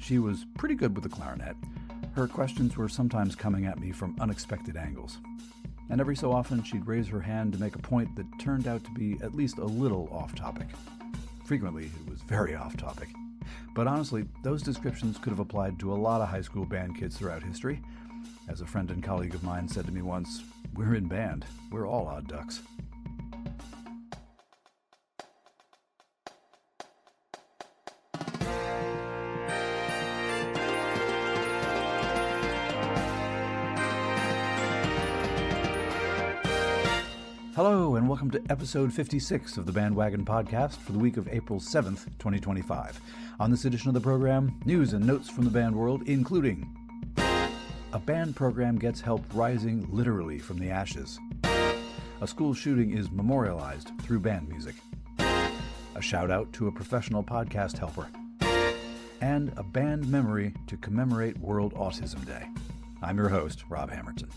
She was pretty good with the clarinet. Her questions were sometimes coming at me from unexpected angles. And every so often, she'd raise her hand to make a point that turned out to be at least a little off-topic. Frequently, it was very off-topic. But honestly, those descriptions could have applied to a lot of high school band kids throughout history. As a friend and colleague of mine said to me once, "We're in band. We're all odd ducks." Hello, and welcome to episode 56 of the BandWagon podcast for the week of April 7th, 2025. On this edition of the program, news and notes from the band world, including a band program gets help rising literally from the ashes. A school shooting is memorialized through band music. A shout out to a professional podcast helper. And a band memory to commemorate World Autism Day. I'm your host, Rob Hamilton.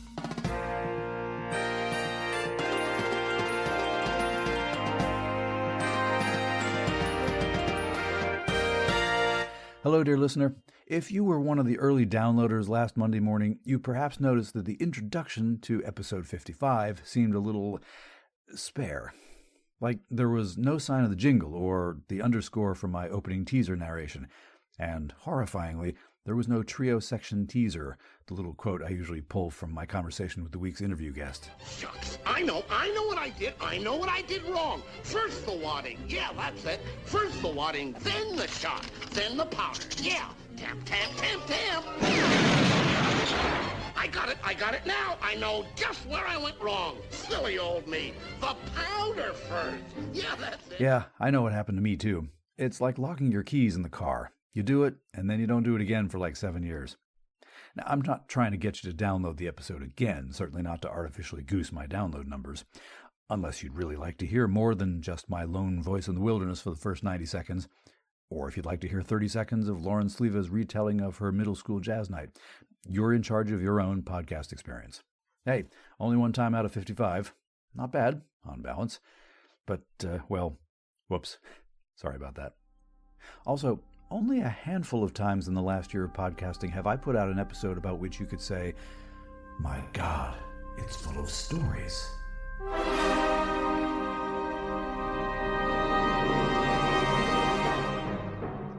Hello, dear listener. If you were one of the early downloaders last Monday morning, you perhaps noticed that the introduction to episode 55 seemed a little spare. Like there was no sign of the jingle or the underscore from my opening teaser narration. And horrifyingly, there was no trio section teaser, the little quote I usually pull from my conversation with the week's interview guest. Shucks, I know what I did. I know what I did wrong. First the wadding, yeah, that's it. First the wadding, then the shot, then the powder, yeah. Tap, tap, tap, tap. I got it now. I know just where I went wrong. Silly old me. The powder first. Yeah, that's it. Yeah, I know what happened to me too. It's like locking your keys in the car. You do it, and then you don't do it again for like 7 years. Now, I'm not trying to get you to download the episode again, certainly not to artificially goose my download numbers, unless you'd really like to hear more than just my lone voice in the wilderness for the first 90 seconds, or if you'd like to hear 30 seconds of Lauren Sleeva's retelling of her middle school jazz night. You're in charge of your own podcast experience. Hey, only one time out of 55. Not bad, on balance. But, whoops. Sorry about that. Also, only a handful of times in the last year of podcasting have I put out an episode about which you could say, "My God, it's full of stories."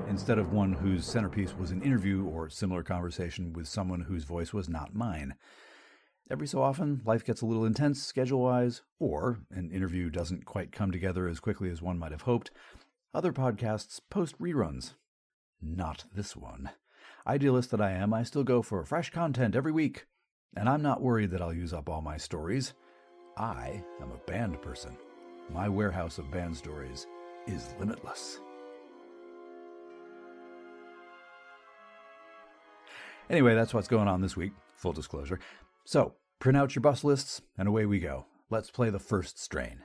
Instead of one whose centerpiece was an interview or similar conversation with someone whose voice was not mine. Every so often, life gets a little intense schedule-wise, or an interview doesn't quite come together as quickly as one might have hoped. Other podcasts post reruns. Not this one. Idealist that I am, I still go for fresh content every week. And I'm not worried that I'll use up all my stories. I am a band person. My warehouse of band stories is limitless. Anyway, that's what's going on this week, full disclosure. So, print out your bus lists, and away we go. Let's play the first strain.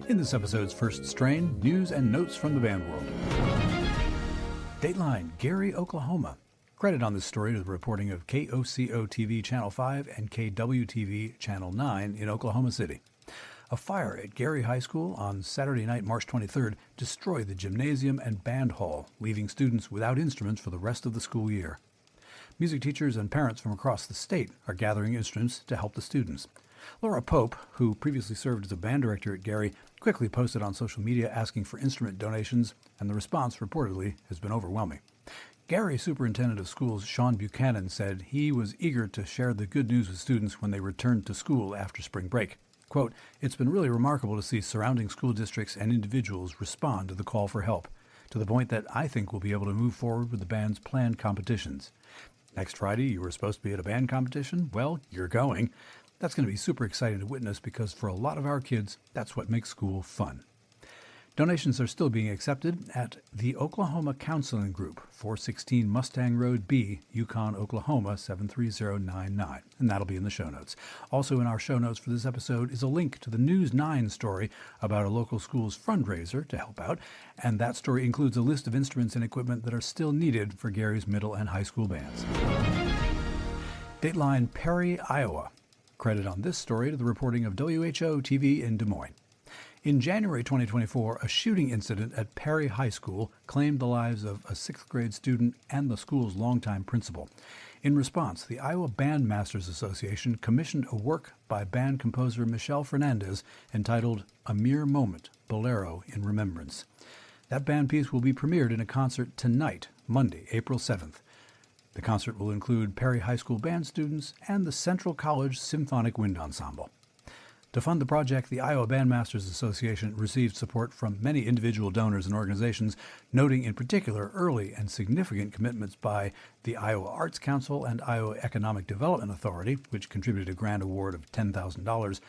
In this episode's first strain, news and notes from the band world. Dateline, Gary, Oklahoma. Credit on this story to the reporting of KOCO-TV Channel 5 and KWTV Channel 9 in Oklahoma City. A fire at Gary High School on Saturday night, March 23rd, destroyed the gymnasium and band hall, leaving students without instruments for the rest of the school year. Music teachers and parents from across the state are gathering instruments to help the students. Laura Pope, who previously served as a band director at Gary, quickly posted on social media asking for instrument donations, and the response reportedly has been overwhelming. Gary Superintendent of Schools Sean Buchanan said he was eager to share the good news with students when they returned to school after spring break. Quote, "It's been really remarkable to see surrounding school districts and individuals respond to the call for help, to the point that I think we'll be able to move forward with the band's planned competitions. Next Friday, you were supposed to be at a band competition? Well, you're going. That's going to be super exciting to witness because for a lot of our kids, that's what makes school fun." Donations are still being accepted at the Oklahoma Counseling Group, 416 Mustang Road B, Yukon, Oklahoma, 73099. And that'll be in the show notes. Also in our show notes for this episode is a link to the News 9 story about a local school's fundraiser to help out. And that story includes a list of instruments and equipment that are still needed for Gary's middle and high school bands. Dateline, Perry, Iowa. Credit on this story to the reporting of WHO-TV in Des Moines. In January 2024, a shooting incident at Perry High School claimed the lives of a 6th grade student and the school's longtime principal. In response, the Iowa Bandmasters Association commissioned a work by band composer Michelle Fernandez entitled A Mere Moment, Bolero in Remembrance. That band piece will be premiered in a concert tonight, Monday, April 7th. The concert will include Perry High School band students and the Central College Symphonic Wind Ensemble. To fund the project, the Iowa Bandmasters Association received support from many individual donors and organizations, noting in particular early and significant commitments by the Iowa Arts Council and Iowa Economic Development Authority, which contributed a grant award of $10,000,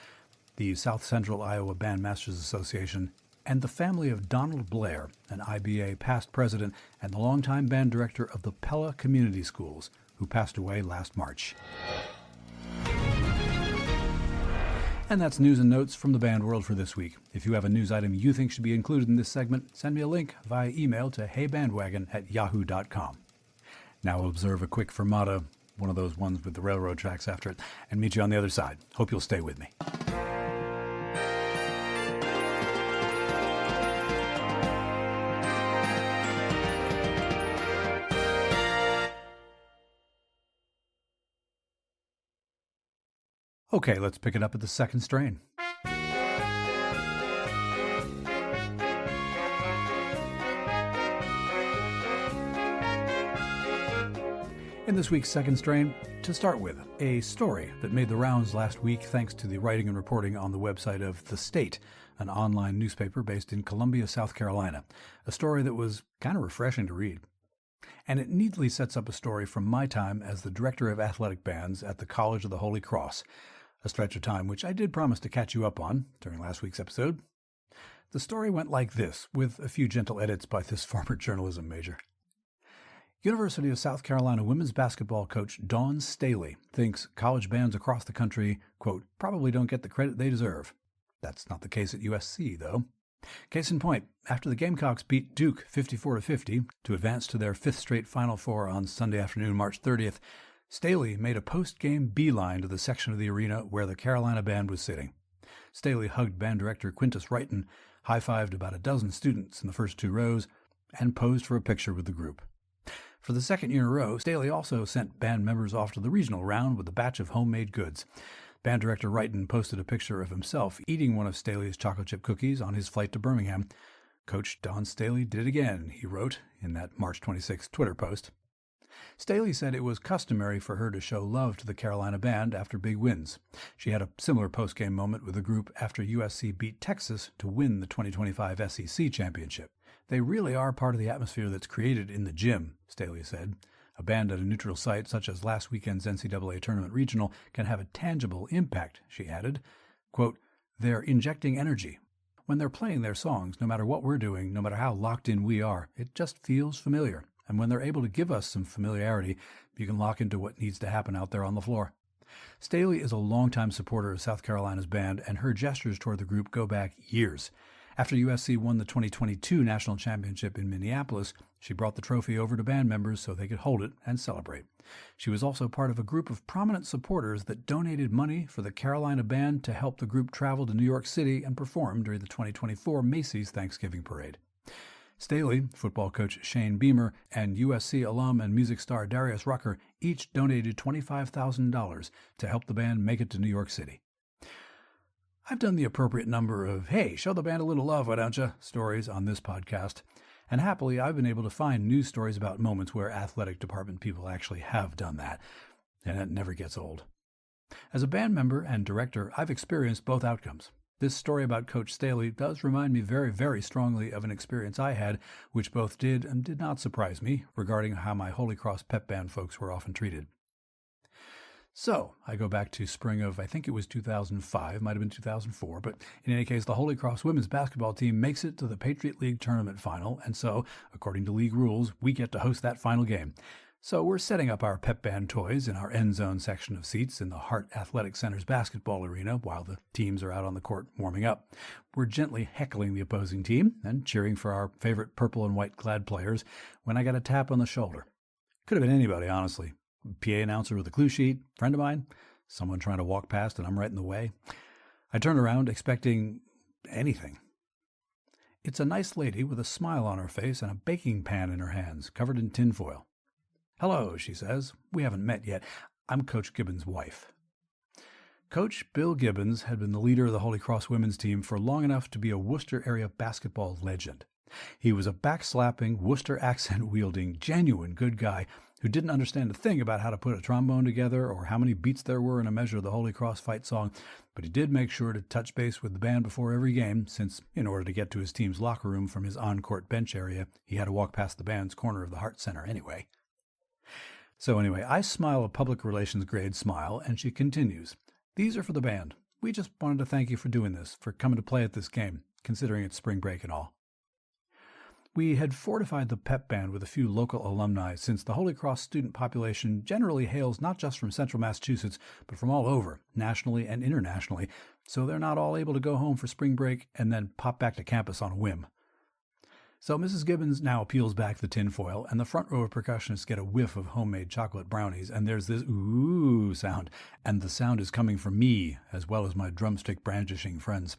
the South Central Iowa Bandmasters Association, and the family of Donald Blair, an IBA past president and the longtime band director of the Pella Community Schools, who passed away last March. And that's news and notes from the band world for this week. If you have a news item you think should be included in this segment, send me a link via email to heybandwagon@yahoo.com. Now we'll observe a quick fermata, one of those ones with the railroad tracks after it, and meet you on the other side. Hope you'll stay with me. Okay, let's pick it up at the second strain. In this week's second strain, to start with, a story that made the rounds last week thanks to the writing and reporting on the website of The State, an online newspaper based in Columbia, South Carolina. A story that was kind of refreshing to read. And it neatly sets up a story from my time as the director of athletic bands at the College of the Holy Cross, a stretch of time which I did promise to catch you up on during last week's episode. The story went like this, with a few gentle edits by this former journalism major. University of South Carolina women's basketball coach Dawn Staley thinks college bands across the country, quote, probably don't get the credit they deserve. That's not the case at USC, though. Case in point, after the Gamecocks beat Duke 54-50 to advance to their 5th straight Final Four on Sunday afternoon, March 30th, Staley made a post-game beeline to the section of the arena where the Carolina band was sitting. Staley hugged band director Quintus Wrighton, high-fived about a dozen students in the first 2 rows, and posed for a picture with the group. For the second year in a row, Staley also sent band members off to the regional round with a batch of homemade goods. Band director Wrighton posted a picture of himself eating one of Staley's chocolate chip cookies on his flight to Birmingham. Coach Dawn Staley did it again, he wrote in that March 26th Twitter post. Staley said it was customary for her to show love to the Carolina band after big wins. She had a similar post-game moment with the group after USC beat Texas to win the 2025 SEC championship. They really are part of the atmosphere that's created in the gym, Staley said. A band at a neutral site such as last weekend's NCAA Tournament Regional can have a tangible impact, she added. Quote, they're injecting energy. When they're playing their songs, no matter what we're doing, no matter how locked in we are, it just feels familiar. And when they're able to give us some familiarity, you can lock into what needs to happen out there on the floor. Staley is a longtime supporter of South Carolina's band, and her gestures toward the group go back years. After USC won the 2022 national championship in Minneapolis, she brought the trophy over to band members so they could hold it and celebrate. She was also part of a group of prominent supporters that donated money for the Carolina band to help the group travel to New York City and perform during the 2024 Macy's Thanksgiving Parade. Staley, football coach Shane Beamer, and USC alum and music star Darius Rucker each donated $25,000 to help the band make it to New York City. I've done the appropriate number of, hey, show the band a little love, why don't you, stories on this podcast. And happily, I've been able to find news stories about moments where athletic department people actually have done that. And it never gets old. As a band member and director, I've experienced both outcomes. This story about Coach Staley does remind me very, very strongly of an experience I had, which both did and did not surprise me, regarding how my Holy Cross pep band folks were often treated. So, I go back to spring of, I think it was 2005, might have been 2004, but in any case, the Holy Cross women's basketball team makes it to the Patriot League tournament final, and so, according to league rules, we get to host that final game. So we're setting up our pep band toys in our end zone section of seats in the Hart Athletic Center's basketball arena while the teams are out on the court warming up. We're gently heckling the opposing team and cheering for our favorite purple and white clad players when I got a tap on the shoulder. Could have been anybody, honestly. PA announcer with a clue sheet, friend of mine. Someone trying to walk past and I'm right in the way. I turn around expecting anything. It's a nice lady with a smile on her face and a baking pan in her hands, covered in tinfoil. "Hello," she says. "We haven't met yet. I'm Coach Gibbons' wife." Coach Bill Gibbons had been the leader of the Holy Cross women's team for long enough to be a Worcester area basketball legend. He was a backslapping, Worcester accent-wielding, genuine good guy who didn't understand a thing about how to put a trombone together or how many beats there were in a measure of the Holy Cross fight song, but he did make sure to touch base with the band before every game, since in order to get to his team's locker room from his on-court bench area, he had to walk past the band's corner of the Hart Center anyway. So anyway, I smile a public relations grade smile, and she continues, "These are for the band. We just wanted to thank you for doing this, for coming to play at this game, considering it's spring break and all." We had fortified the pep band with a few local alumni, since the Holy Cross student population generally hails not just from central Massachusetts, but from all over, nationally and internationally, so they're not all able to go home for spring break and then pop back to campus on a whim. So Mrs. Gibbons now peels back the tinfoil, and the front row of percussionists get a whiff of homemade chocolate brownies, and there's this ooh sound, and the sound is coming from me, as well as my drumstick brandishing friends.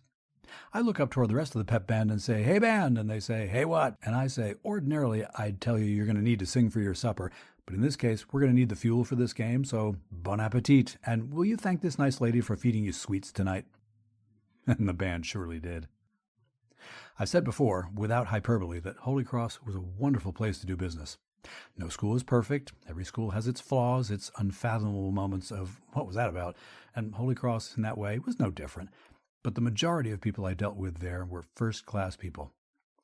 I look up toward the rest of the pep band and say, "Hey band," and they say, "Hey what?" And I say, "Ordinarily, I'd tell you you're going to need to sing for your supper, but in this case, we're going to need the fuel for this game, so bon appetit, and will you thank this nice lady for feeding you sweets tonight?" And the band surely did. I've said before, without hyperbole, that Holy Cross was a wonderful place to do business. No school is perfect. Every school has its flaws, its unfathomable moments of, what was that about? And Holy Cross, in that way, was no different. But the majority of people I dealt with there were first-class people.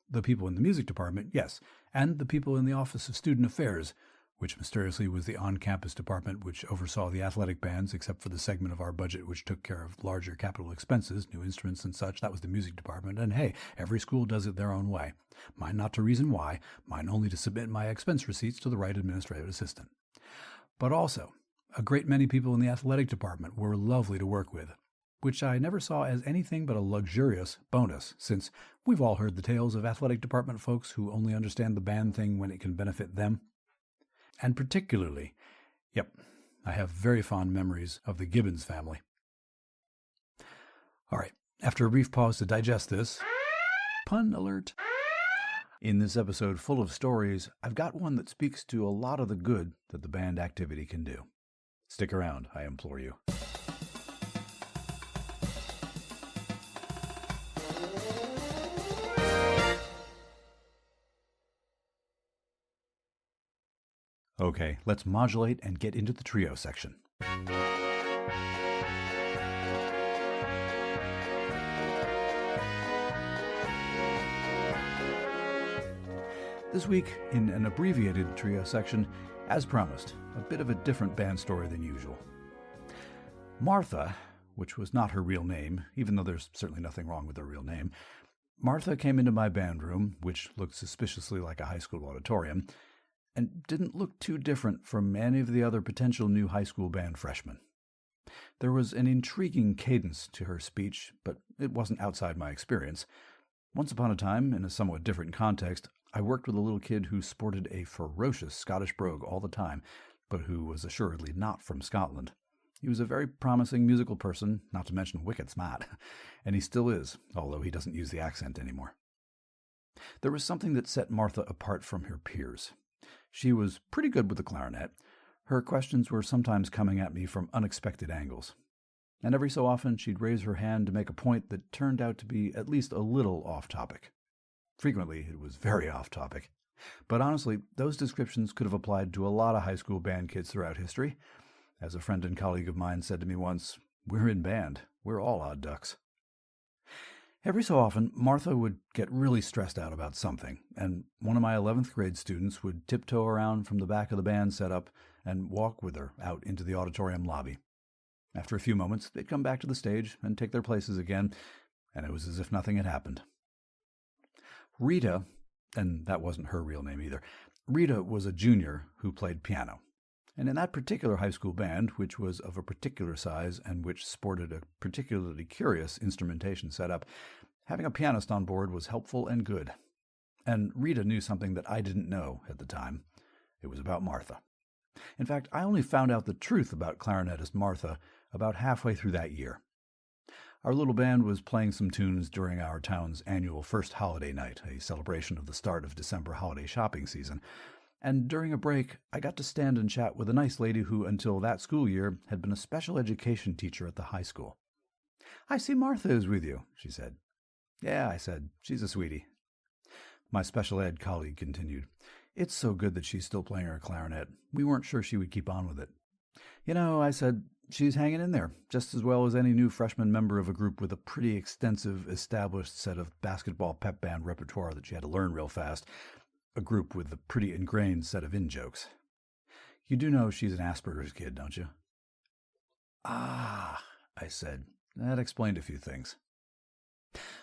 The people in the music department, yes, and the people in the Office of Student Affairs, which mysteriously was the on-campus department which oversaw the athletic bands, except for the segment of our budget which took care of larger capital expenses, new instruments and such. That was the music department, and hey, every school does it their own way. Mine not to reason why, mine only to submit my expense receipts to the right administrative assistant. But also, a great many people in the athletic department were lovely to work with, which I never saw as anything but a luxurious bonus, since we've all heard the tales of athletic department folks who only understand the band thing when it can benefit them. And particularly, I have very fond memories of the Gibbons family. All right, after a brief pause to digest this, pun alert, in this episode full of stories, I've got one that speaks to a lot of the good that the band activity can do. Stick around, I implore you. Okay, let's modulate and get into the trio section. This week, in an abbreviated trio section, as promised, a bit of a different band story than usual. Martha, which was not her real name, even though there's certainly nothing wrong with her real name, Martha came into my band room, which looked suspiciously like a high school auditorium, and didn't look too different from any of the other potential new high school band freshmen. There was an intriguing cadence to her speech, but it wasn't outside my experience. Once upon a time, in a somewhat different context, I worked with a little kid who sported a ferocious Scottish brogue all the time, but who was assuredly not from Scotland. He was a very promising musical person, not to mention wicked smart, and he still is, although he doesn't use the accent anymore. There was something that set Martha apart from her peers. She was pretty good with the clarinet. Her questions were sometimes coming at me from unexpected angles. And every so often she'd raise her hand to make a point that turned out to be at least a little off-topic. Frequently, it was very off-topic. But honestly, those descriptions could have applied to a lot of high school band kids throughout history. As a friend and colleague of mine said to me once, "We're in band. We're all odd ducks." Every so often, Martha would get really stressed out about something, and one of my 11th grade students would tiptoe around from the back of the band setup and walk with her out into the auditorium lobby. After a few moments, they'd come back to the stage and take their places again, and it was as if nothing had happened. Rita, and that wasn't her real name either, Rita was a junior who played piano. And in that particular high school band, which was of a particular size and which sported a particularly curious instrumentation setup, having a pianist on board was helpful and good. And Rita knew something that I didn't know at the time. It was about Martha. In fact, I only found out the truth about clarinetist Martha about halfway through that year. Our little band was playing some tunes during our town's annual First Holiday Night, a celebration of the start of December holiday shopping season. And during a break, I got to stand and chat with a nice lady who, until that school year, had been a special education teacher at the high school. "I see Martha is with you," she said. "Yeah," I said. "She's a sweetie." My special ed colleague continued. "It's so good that she's still playing her clarinet. We weren't sure she would keep on with it." "You know," I said, "she's hanging in there, just as well as any new freshman member of a group with a pretty extensive, established set of basketball pep band repertoire that she had to learn real fast, a group with a pretty ingrained set of in-jokes. You do know she's an Asperger's kid, don't you?" "Ah," I said. That explained a few things.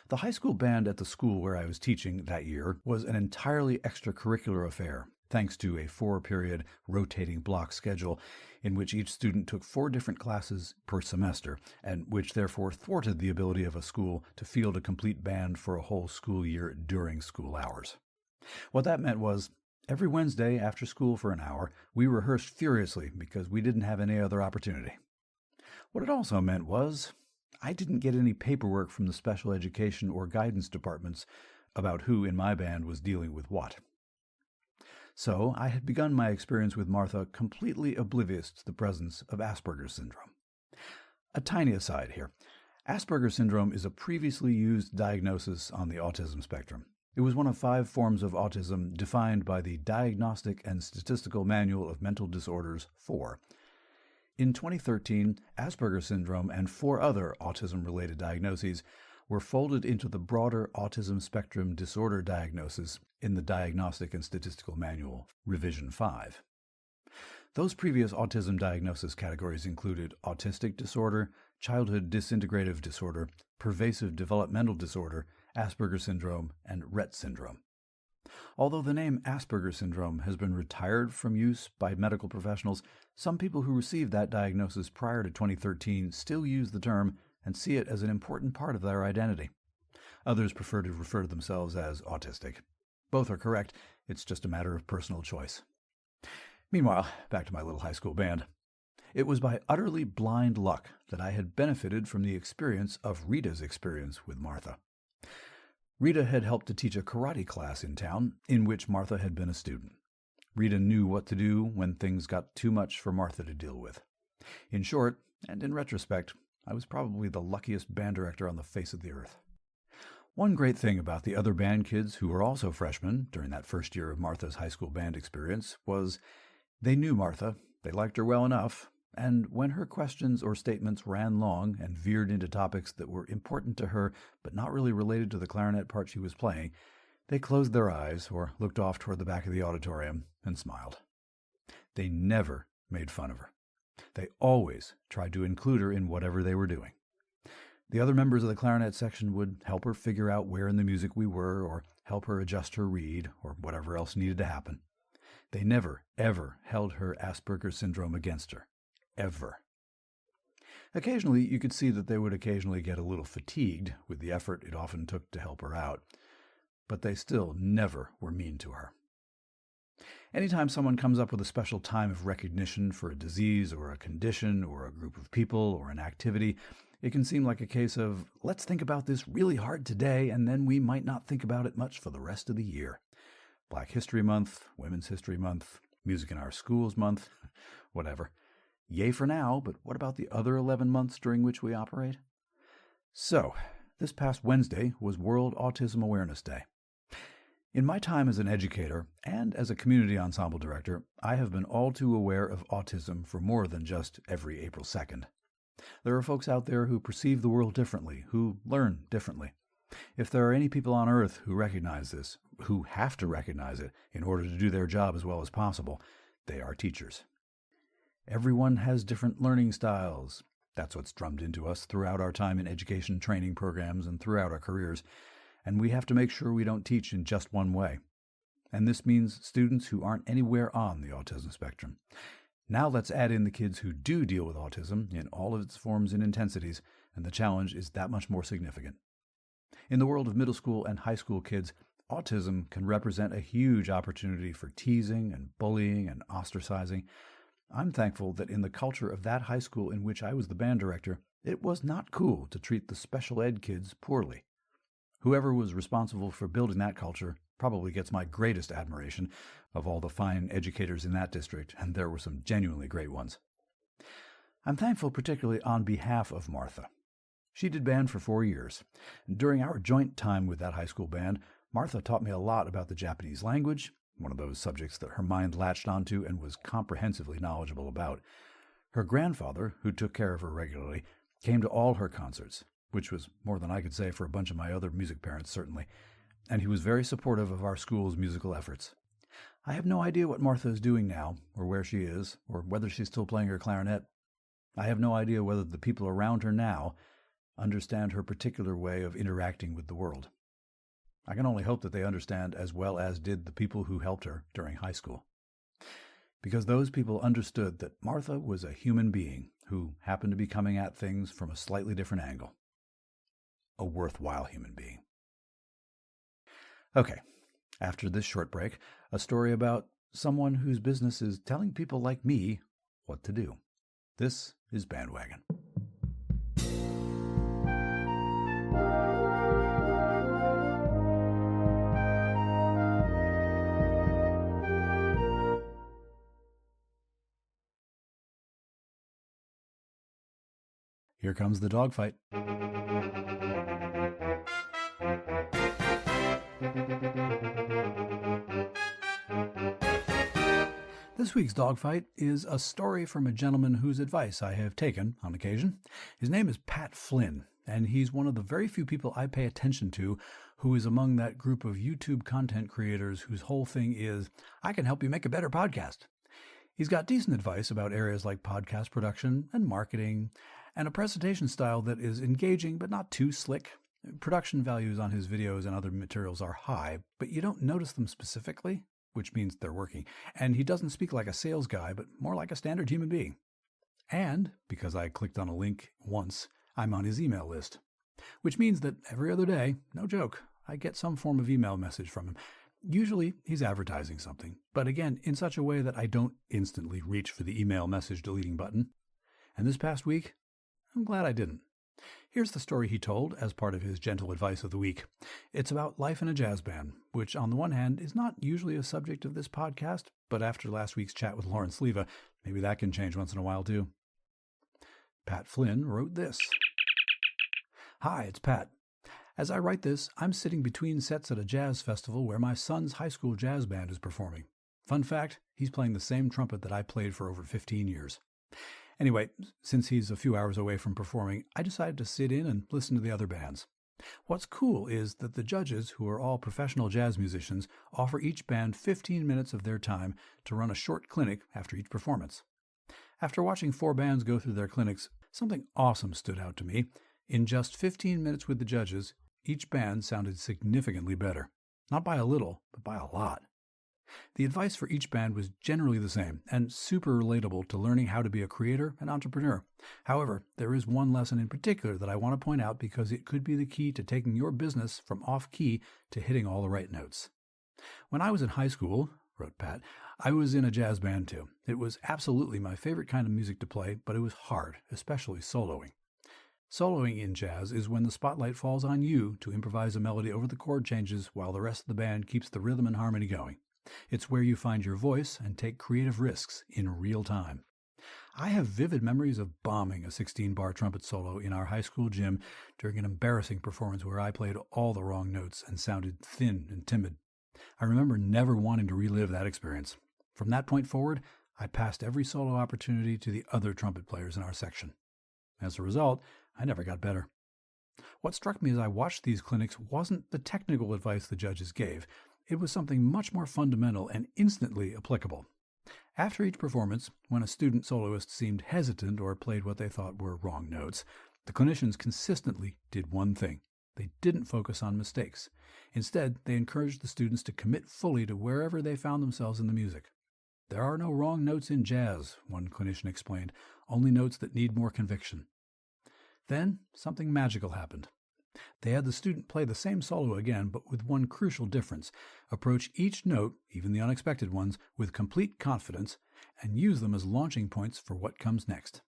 The high school band at the school where I was teaching that year was an entirely extracurricular affair, thanks to a 4-period rotating block schedule in which each student took 4 different classes per semester, and which therefore thwarted the ability of a school to field a complete band for a whole school year during school hours. What that meant was, every Wednesday after school for an hour, we rehearsed furiously because we didn't have any other opportunity. What it also meant was, I didn't get any paperwork from the special education or guidance departments about who in my band was dealing with what. So I had begun my experience with Martha completely oblivious to the presence of Asperger's syndrome. A tiny aside here. Asperger's syndrome is a previously used diagnosis on the autism spectrum. It was one of 5 forms of autism defined by the Diagnostic and Statistical Manual of Mental Disorders 4. In 2013, Asperger's syndrome and 4 other autism-related diagnoses were folded into the broader Autism Spectrum Disorder Diagnosis in the Diagnostic and Statistical Manual, Revision 5. Those previous autism diagnosis categories included autistic disorder, childhood disintegrative disorder, pervasive developmental disorder, Asperger's syndrome, and Rett syndrome. Although the name Asperger's syndrome has been retired from use by medical professionals, some people who received that diagnosis prior to 2013 still use the term and see it as an important part of their identity. Others prefer to refer to themselves as autistic. Both are correct, it's just a matter of personal choice. Meanwhile, back to my little high school band. It was by utterly blind luck that I had benefited from the experience of Rita's experience with Martha. Rita had helped to teach a karate class in town in which Martha had been a student. Rita knew what to do when things got too much for Martha to deal with. In short, and in retrospect, I was probably the luckiest band director on the face of the earth. One great thing about the other band kids who were also freshmen during that first year of Martha's high school band experience was they knew Martha, they liked her well enough, and when her questions or statements ran long and veered into topics that were important to her but not really related to the clarinet part she was playing, they closed their eyes or looked off toward the back of the auditorium and smiled. They never made fun of her. They always tried to include her in whatever they were doing. The other members of the clarinet section would help her figure out where in the music we were, or help her adjust her reed, or whatever else needed to happen. They never, ever held her Asperger's syndrome against her. Ever. Occasionally, you could see that they would occasionally get a little fatigued with the effort it often took to help her out, but they still never were mean to her. Anytime someone comes up with a special time of recognition for a disease or a condition or a group of people or an activity, it can seem like a case of, let's think about this really hard today, and then we might not think about it much for the rest of the year. Black History Month, Women's History Month, Music in Our Schools Month, whatever. Yay for now, but what about the other 11 months during which we operate? So, this past Wednesday was World Autism Awareness Day. In my time as an educator and as a community ensemble director, I have been all too aware of autism for more than just every April 2nd. There are folks out there who perceive the world differently, who learn differently. If there are any people on Earth who recognize this, who have to recognize it in order to do their job as well as possible, they are teachers. Everyone has different learning styles. That's what's drummed into us throughout our time in education training programs and throughout our careers. And we have to make sure we don't teach in just one way. And this means students who aren't anywhere on the autism spectrum. Now let's add in the kids who do deal with autism in all of its forms and intensities, and the challenge is that much more significant. In the world of middle school and high school kids, autism can represent a huge opportunity for teasing and bullying and ostracizing. I'm thankful that in the culture of that high school in which I was the band director, it was not cool to treat the special ed kids poorly. Whoever was responsible for building that culture probably gets my greatest admiration of all the fine educators in that district, and there were some genuinely great ones. I'm thankful particularly on behalf of Martha. She did band for 4 years. During our joint time with that high school band, Martha taught me a lot about the Japanese language, one of those subjects that her mind latched onto and was comprehensively knowledgeable about. Her grandfather, who took care of her regularly, came to all her concerts, which was more than I could say for a bunch of my other music parents, certainly, and he was very supportive of our school's musical efforts. I have no idea what Martha is doing now, or where she is, or whether she's still playing her clarinet. I have no idea whether the people around her now understand her particular way of interacting with the world. I can only hope that they understand as well as did the people who helped her during high school. Because those people understood that Martha was a human being who happened to be coming at things from a slightly different angle. A worthwhile human being. Okay, after this short break, a story about someone whose business is telling people like me what to do. This is BandWagon. Here comes the dogfight. This week's dogfight is a story from a gentleman whose advice I have taken on occasion. His name is Pat Flynn, and he's one of the very few people I pay attention to who is among that group of YouTube content creators whose whole thing is, I can help you make a better podcast. He's got decent advice about areas like podcast production and marketing, and a presentation style that is engaging but not too slick. Production values on his videos and other materials are high, but you don't notice them specifically, which means they're working. And he doesn't speak like a sales guy, but more like a standard human being. And, because I clicked on a link once, I'm on his email list. Which means that every other day, no joke, I get some form of email message from him. Usually, he's advertising something, but again, in such a way that I don't instantly reach for the email message deleting button. And this past week, I'm glad I didn't. Here's the story he told as part of his gentle advice of the week. It's about life in a jazz band, which on the one hand is not usually a subject of this podcast, but after last week's chat with Lawrence Leva, maybe that can change once in a while too. Pat Flynn wrote this. Hi, it's Pat. As I write this, I'm sitting between sets at a jazz festival where my son's high school jazz band is performing. Fun fact, he's playing the same trumpet that I played for over 15 years. Anyway, since he's a few hours away from performing, I decided to sit in and listen to the other bands. What's cool is that the judges, who are all professional jazz musicians, offer each band 15 minutes of their time to run a short clinic after each performance. After watching 4 bands go through their clinics, something awesome stood out to me. In just 15 minutes with the judges, each band sounded significantly better. Not by a little, but by a lot. The advice for each band was generally the same and super relatable to learning how to be a creator and entrepreneur. However, there is one lesson in particular that I want to point out because it could be the key to taking your business from off-key to hitting all the right notes. When I was in high school, wrote Pat, I was in a jazz band too. It was absolutely my favorite kind of music to play, but it was hard, especially soloing. Soloing in jazz is when the spotlight falls on you to improvise a melody over the chord changes while the rest of the band keeps the rhythm and harmony going. It's where you find your voice and take creative risks in real time. I have vivid memories of bombing a 16-bar trumpet solo in our high school gym during an embarrassing performance where I played all the wrong notes and sounded thin and timid. I remember never wanting to relive that experience. From that point forward, I passed every solo opportunity to the other trumpet players in our section. As a result, I never got better. What struck me as I watched these clinics wasn't the technical advice the judges gave. It was something much more fundamental and instantly applicable. After each performance, when a student soloist seemed hesitant or played what they thought were wrong notes, the clinicians consistently did one thing. They didn't focus on mistakes. Instead, they encouraged the students to commit fully to wherever they found themselves in the music. There are no wrong notes in jazz, one clinician explained, only notes that need more conviction. Then, something magical happened. They had the student play the same solo again, but with one crucial difference. Approach each note, even the unexpected ones, with complete confidence, and use them as launching points for what comes next.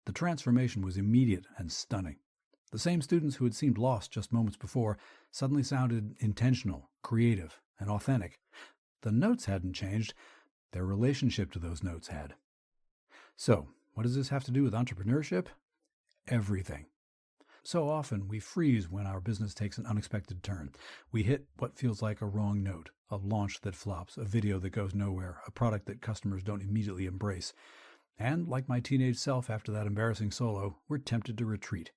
The transformation was immediate and stunning. The same students who had seemed lost just moments before suddenly sounded intentional, creative, and authentic. The notes hadn't changed. Their relationship to those notes had. So, what does this have to do with entrepreneurship? Everything. So often we freeze when our business takes an unexpected turn. We hit what feels like a wrong note, a launch that flops, a video that goes nowhere, a product that customers don't immediately embrace. And like my teenage self after that embarrassing solo, we're tempted to retreat.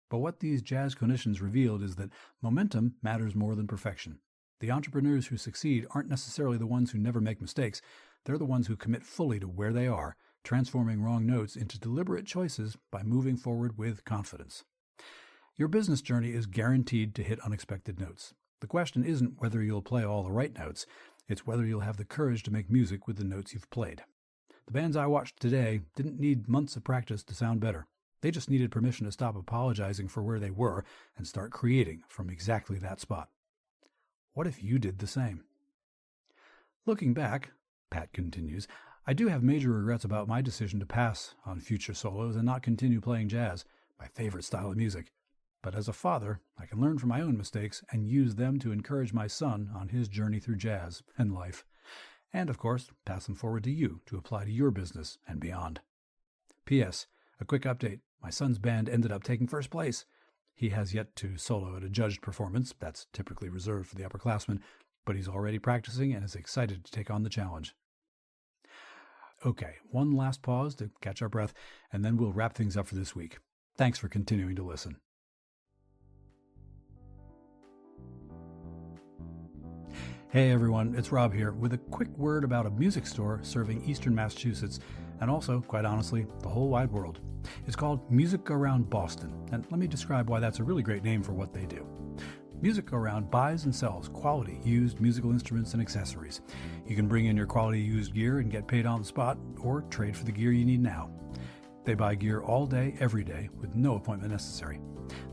But what these jazz clinicians revealed is that momentum matters more than perfection. The entrepreneurs who succeed aren't necessarily the ones who never make mistakes. They're the ones who commit fully to where they are, transforming wrong notes into deliberate choices by moving forward with confidence. Your business journey is guaranteed to hit unexpected notes. The question isn't whether you'll play all the right notes, it's whether you'll have the courage to make music with the notes you've played. The bands I watched today didn't need months of practice to sound better. They just needed permission to stop apologizing for where they were and start creating from exactly that spot. What if you did the same? Looking back, Pat continues, I do have major regrets about my decision to pass on future solos and not continue playing jazz, my favorite style of music. But as a father, I can learn from my own mistakes and use them to encourage my son on his journey through jazz and life. And, of course, pass them forward to you to apply to your business and beyond. P.S. A quick update. My son's band ended up taking first place. He has yet to solo at a judged performance. That's typically reserved for the upperclassmen, but he's already practicing and is excited to take on the challenge. Okay, one last pause to catch our breath, and then we'll wrap things up for this week. Thanks for continuing to listen. Hey everyone, it's Rob here with a quick word about a music store serving Eastern Massachusetts and also, quite honestly, the whole wide world. It's called Music Around Boston, and let me describe why that's a really great name for what they do. Music Around buys and sells quality used musical instruments and accessories. You can bring in your quality used gear and get paid on the spot, or trade for the gear you need now. They buy gear all day, every day, with no appointment necessary.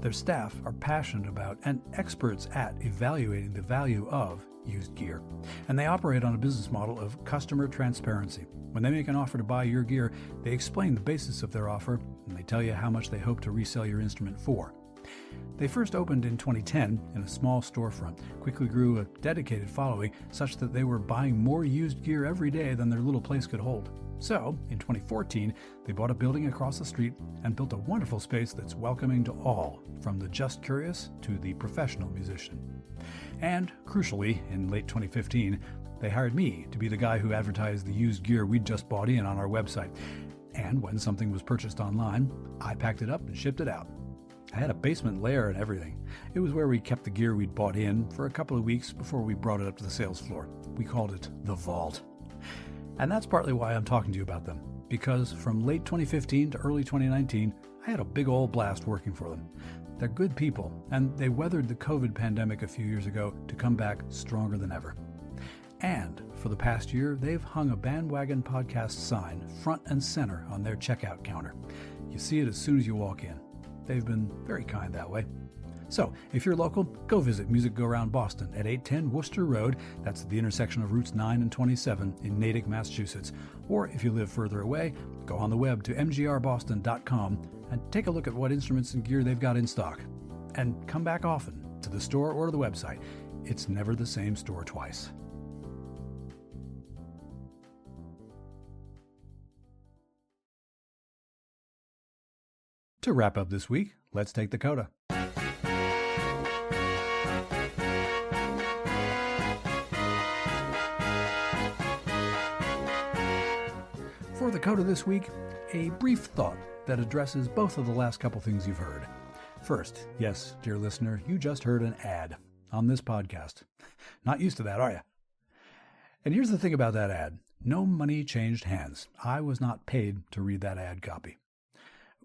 Their staff are passionate about and experts at evaluating the value of used gear, and they operate on a business model of customer transparency. When they make an offer to buy your gear, they explain the basis of their offer, and they tell you how much they hope to resell your instrument for. They first opened in 2010 in a small storefront, quickly grew a dedicated following such that they were buying more used gear every day than their little place could hold. So, in 2014, they bought a building across the street and built a wonderful space that's welcoming to all, from the just curious to the professional musician. And, crucially, in late 2015, they hired me to be the guy who advertised the used gear we'd just bought in on our website. And when something was purchased online, I packed it up and shipped it out. I had a basement lair and everything. It was where we kept the gear we'd bought in for a couple of weeks before we brought it up to the sales floor. We called it the Vault. And that's partly why I'm talking to you about them, because from late 2015 to early 2019, I had a big old blast working for them. They're good people, and they weathered the COVID pandemic a few years ago to come back stronger than ever. And for the past year, they've hung a BandWagon podcast sign front and center on their checkout counter. You see it as soon as you walk in. They've been very kind that way. So, if you're local, go visit Music Go Round Boston at 810 Worcester Road. That's at the intersection of Routes 9 and 27 in Natick, Massachusetts. Or if you live further away, go on the web to mgrboston.com and take a look at what instruments and gear they've got in stock. And come back often to the store or to the website. It's never the same store twice. To wrap up this week, let's take the CODA. For the CODA this week, a brief thought that addresses both of the last couple things you've heard. First, yes, dear listener, you just heard an ad on this podcast. Not used to that, are you? And here's the thing about that ad. No money changed hands. I was not paid to read that ad copy.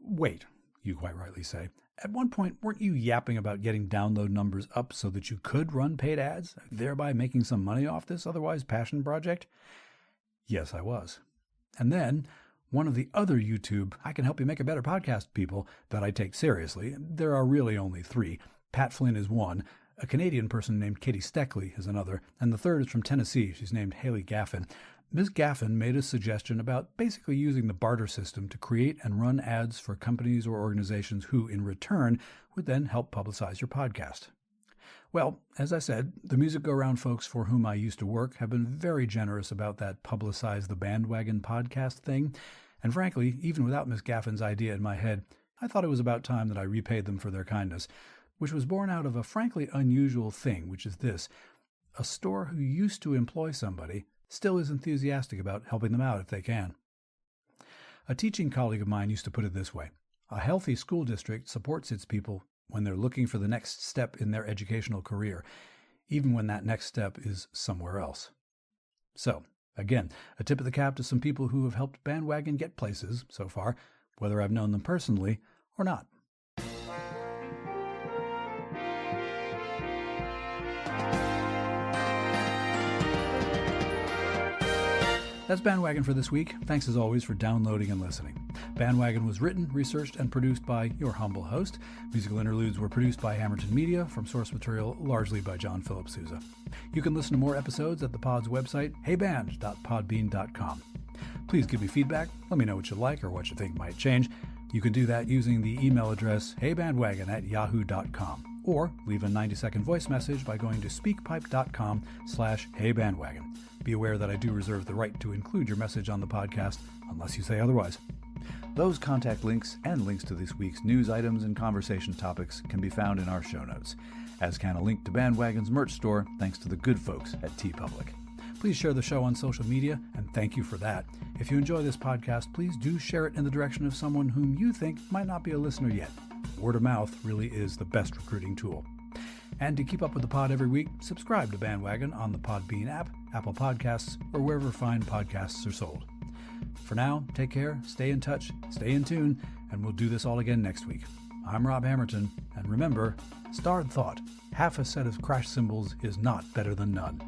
Wait, you quite rightly say. At one point, weren't you yapping about getting download numbers up so that you could run paid ads, thereby making some money off this otherwise passion project? Yes, I was. And then, one of the other YouTube I can help you make a better podcast people that I take seriously, there are really only three. Pat Flynn is one, a Canadian person named Katie Steckley is another, and the third is from Tennessee. She's named Haylee Gaffin. Ms. Gaffin made a suggestion about basically using the barter system to create and run ads for companies or organizations who, in return, would then help publicize your podcast. Well, as I said, the Music Go Round folks for whom I used to work have been very generous about that Publicize the Bandwagon podcast thing, and frankly, even without Ms. Gaffin's idea in my head, I thought it was about time that I repaid them for their kindness, which was born out of a frankly unusual thing, which is this: a store who used to employ somebody still is enthusiastic about helping them out if they can. A teaching colleague of mine used to put it this way: a healthy school district supports its people when they're looking for the next step in their educational career, even when that next step is somewhere else. So, again, a tip of the cap to some people who have helped Bandwagon get places so far, whether I've known them personally or not. That's Bandwagon for this week. Thanks as always for downloading and listening. Bandwagon was written, researched, and produced by your humble host. Musical interludes were produced by Hammerton Media, from source material largely by John Philip Sousa. You can listen to more episodes at the pod's website, heyband.podbean.com. Please give me feedback. Let me know what you like or what you think might change. You can do that using the email address heybandwagon@yahoo.com, or leave a 90-second voice message by going to speakpipe.com/heybandwagon. Be aware that I do reserve the right to include your message on the podcast, unless you say otherwise. Those contact links and links to this week's news items and conversation topics can be found in our show notes, as can a link to Bandwagon's merch store, thanks to the good folks at TeePublic. Please share the show on social media, and thank you for that. If you enjoy this podcast, please do share it in the direction of someone whom you think might not be a listener yet. Word of mouth really is the best recruiting tool. And to keep up with the pod every week, subscribe to Bandwagon on the Podbean app, Apple Podcasts, or wherever fine podcasts are sold. For now, take care, stay in touch, stay in tune, and we'll do this all again next week. I'm Rob Hammerton, and remember, starred thought, half a set of crash cymbals is not better than none.